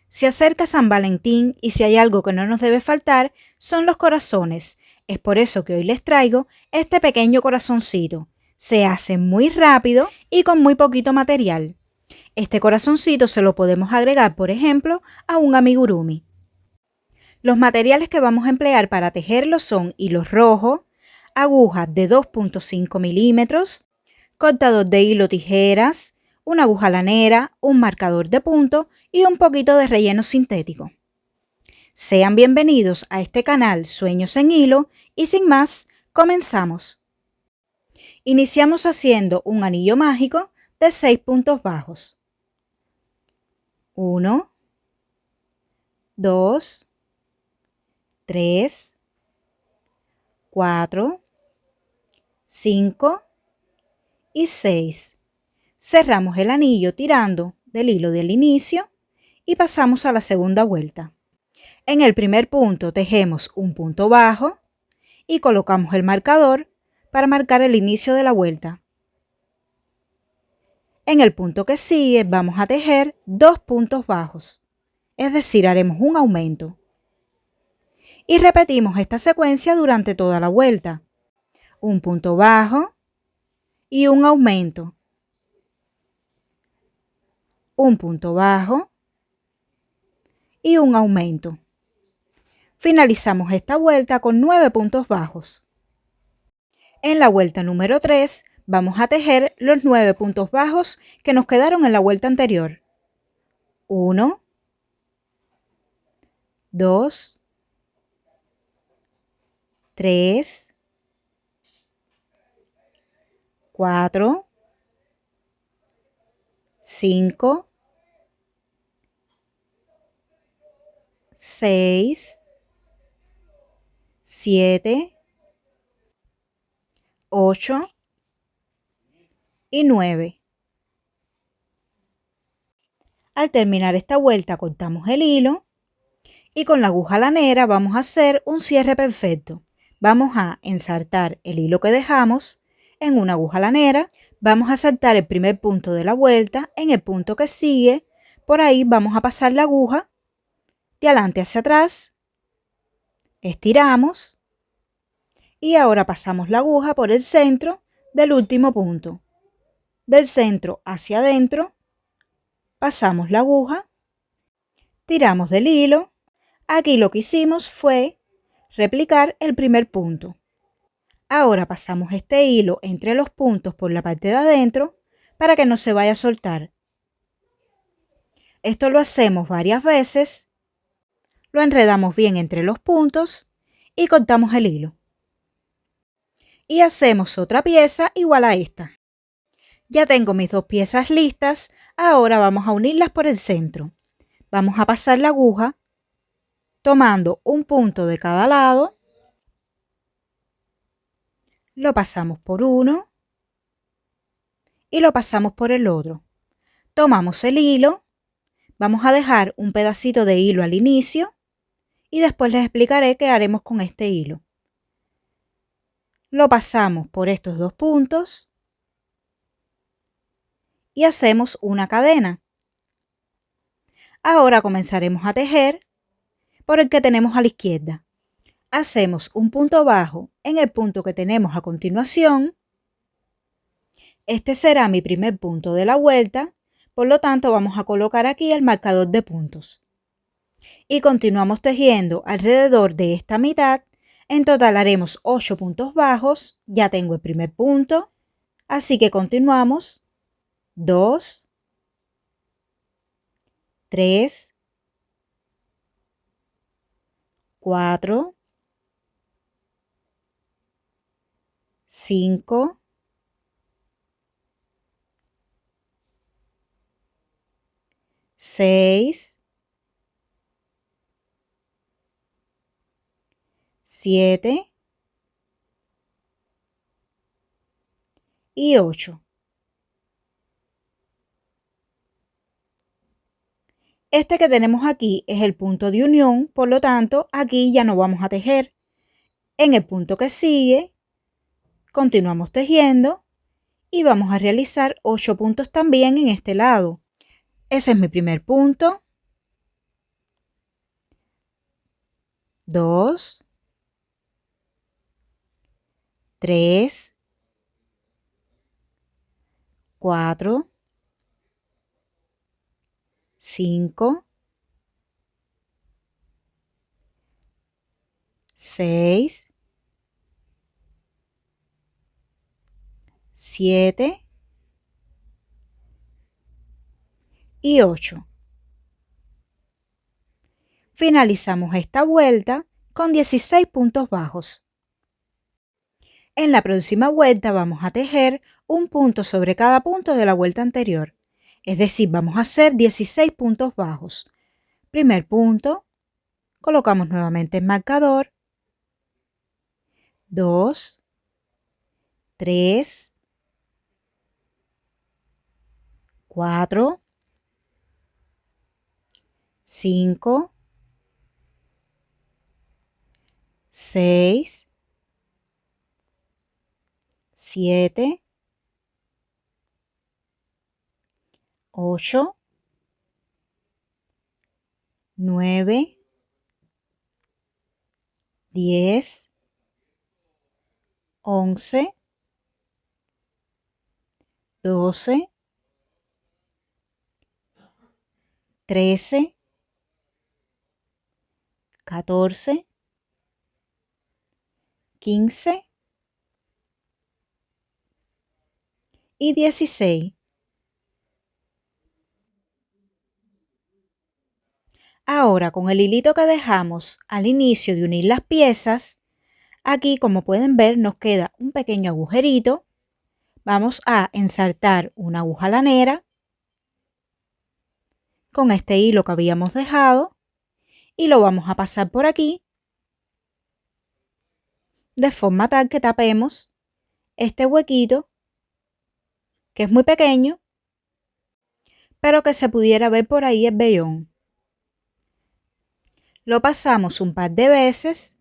Se acerca San Valentín y si hay algo que no nos debe faltar son los corazones. Es por eso que hoy les traigo este pequeño corazoncito. Se hace muy rápido y con muy poquito material. Este corazoncito se lo podemos agregar, por ejemplo, a un amigurumi. Los materiales que vamos a emplear para tejerlo son hilos rojos, agujas de 2.5 milímetros, cortador de hilo tijeras, una aguja lanera, un marcador de punto y un poquito de relleno sintético. Sean bienvenidos a este canal Sueños en Hilo y sin más, comenzamos. Iniciamos haciendo un anillo mágico de 6 puntos bajos. 1, 2, 3, 4, 5 y 6. Cerramos el anillo tirando del hilo del inicio y pasamos a la segunda vuelta. En el primer punto tejemos un punto bajo y colocamos el marcador para marcar el inicio de la vuelta. En el punto que sigue vamos a tejer 2 puntos bajos, es decir, haremos un aumento. Y repetimos esta secuencia durante toda la vuelta. Un punto bajo y un aumento. Un punto bajo y un aumento. Finalizamos esta vuelta con 9 puntos bajos. En la vuelta número 3 vamos a tejer los 9 puntos bajos que nos quedaron en la vuelta anterior. 1, 2, 3, 4, 5, 6, 7, 8 y 9. Al terminar esta vuelta cortamos el hilo y con la aguja lanera vamos a hacer un cierre perfecto. Vamos a ensartar el hilo que dejamos en una aguja lanera, vamos a saltar el primer punto de la vuelta, en el punto que sigue, por ahí vamos a pasar la aguja de adelante hacia atrás, estiramos y ahora pasamos la aguja por el centro del último punto. Del centro hacia adentro, pasamos la aguja, tiramos del hilo. Aquí lo que hicimos fue replicar el primer punto. Ahora pasamos este hilo entre los puntos por la parte de adentro para que no se vaya a soltar. Esto lo hacemos varias veces, lo enredamos bien entre los puntos y cortamos el hilo. Y hacemos otra pieza igual a esta. Ya tengo mis dos piezas listas, ahora vamos a unirlas por el centro. Vamos a pasar la aguja tomando un punto de cada lado, lo pasamos por uno y lo pasamos por el otro. Tomamos el hilo, vamos a dejar un pedacito de hilo al inicio y después les explicaré qué haremos con este hilo. Lo pasamos por estos dos puntos y hacemos una cadena. Ahora comenzaremos a tejer por el que tenemos a la izquierda. Hacemos un punto bajo en el punto que tenemos a continuación. Este será mi primer punto de la vuelta, por lo tanto vamos a colocar aquí el marcador de puntos. Y continuamos tejiendo alrededor de esta mitad. En total haremos 8 puntos bajos, ya tengo el primer punto, así que continuamos. 2, 3, 4, 5, 6, 7 y 8. Este que tenemos aquí es el punto de unión, por lo tanto, aquí ya no vamos a tejer. En el punto que sigue, continuamos tejiendo y vamos a realizar 8 puntos también en este lado. Ese es mi primer punto. 2, 3, 4, 5, 6, 7 y 8. Finalizamos esta vuelta con 16 puntos bajos. En la próxima vuelta vamos a tejer un punto sobre cada punto de la vuelta anterior. Es decir, vamos a hacer 16 puntos bajos. Primer punto, colocamos nuevamente el marcador. 2, 3, 4, 5, 6, 7, 8, 9, 10, 11, 12, 13, 14, 15 y 16. Ahora, con el hilito que dejamos al inicio de unir las piezas, aquí, como pueden ver, nos queda un pequeño agujerito. Vamos a ensartar una aguja lanera con este hilo que habíamos dejado y lo vamos a pasar por aquí de forma tal que tapemos este huequito, que es muy pequeño, pero que se pudiera ver por ahí el vellón. Lo pasamos un par de veces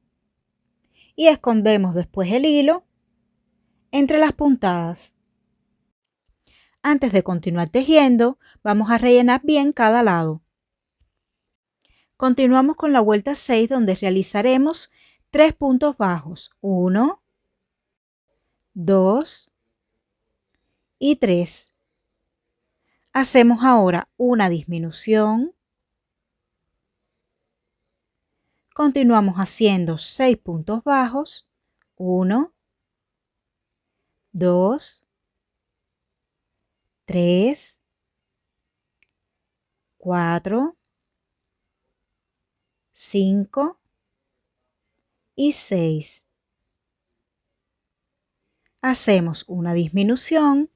y escondemos después el hilo entre las puntadas. Antes de continuar tejiendo, vamos a rellenar bien cada lado. Continuamos con la vuelta 6, donde realizaremos 3 puntos bajos. 1, 2 y 3. Hacemos ahora una disminución. Continuamos haciendo 6 puntos bajos. 1, 2, 3, 4, 5 y 6. Hacemos una disminución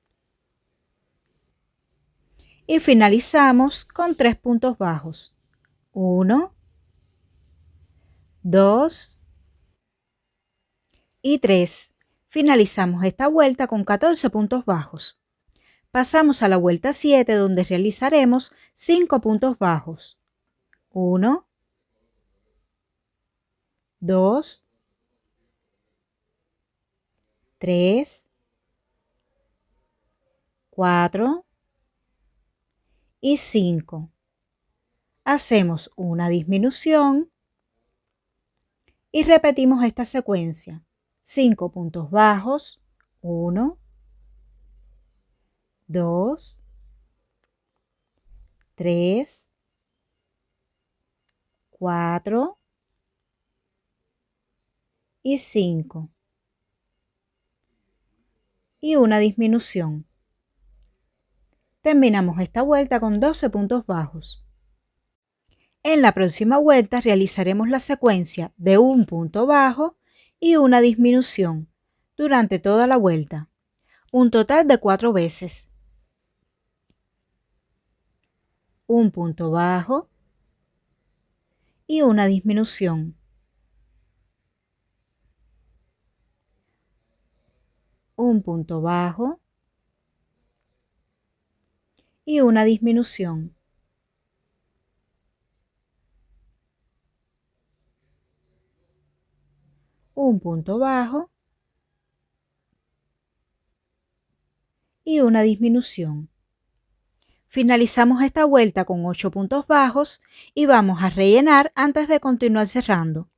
y finalizamos con 3 puntos bajos. 1, 2 y 3. Finalizamos esta vuelta con 14 puntos bajos. Pasamos a la vuelta 7, donde realizaremos 5 puntos bajos. 1, 2, 3, 4 y 5. Hacemos una disminución y repetimos esta secuencia. 5 puntos bajos. 1, 2, 3, 4 y 5. Y una disminución. Terminamos esta vuelta con 12 puntos bajos. En la próxima vuelta realizaremos la secuencia de un punto bajo y una disminución durante toda la vuelta, un total de 4 veces. Un punto bajo y una disminución. Un punto bajo y una disminución. Un punto bajo y una disminución. Finalizamos esta vuelta con 8 puntos bajos y vamos a rellenar antes de continuar cerrando.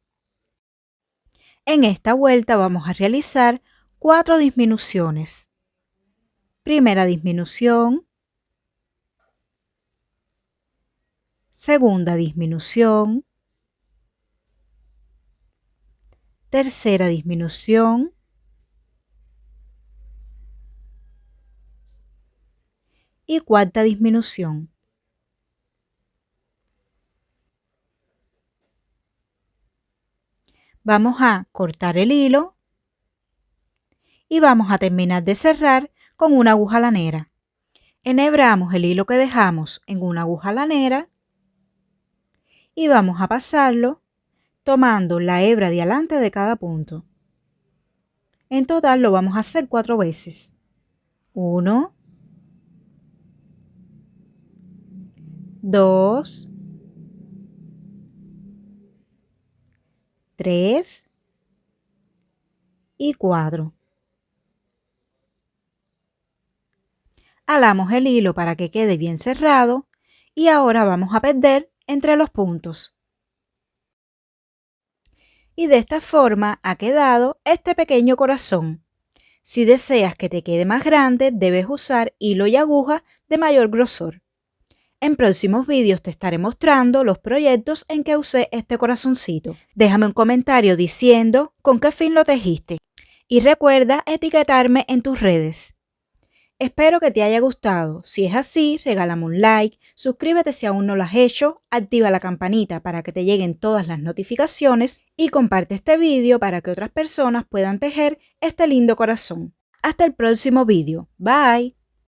En esta vuelta vamos a realizar 4 disminuciones. Primera disminución, segunda disminución, tercera disminución y cuarta disminución. Vamos a cortar el hilo y vamos a terminar de cerrar con una aguja lanera. Enhebramos el hilo que dejamos en una aguja lanera y vamos a pasarlo tomando la hebra de adelante de cada punto. En total lo vamos a hacer 4 veces. 1, 2, 3 y 4. Alamos el hilo para que quede bien cerrado y ahora vamos a perder entre los puntos. Y de esta forma ha quedado este pequeño corazón. Si deseas que te quede más grande, debes usar hilo y aguja de mayor grosor. En próximos vídeos te estaré mostrando los proyectos en que usé este corazoncito. Déjame un comentario diciendo con qué fin lo tejiste. Y recuerda etiquetarme en tus redes. Espero que te haya gustado. Si es así, regálame un like, suscríbete si aún no lo has hecho, activa la campanita para que te lleguen todas las notificaciones y comparte este vídeo para que otras personas puedan tejer este lindo corazón. Hasta el próximo vídeo. Bye.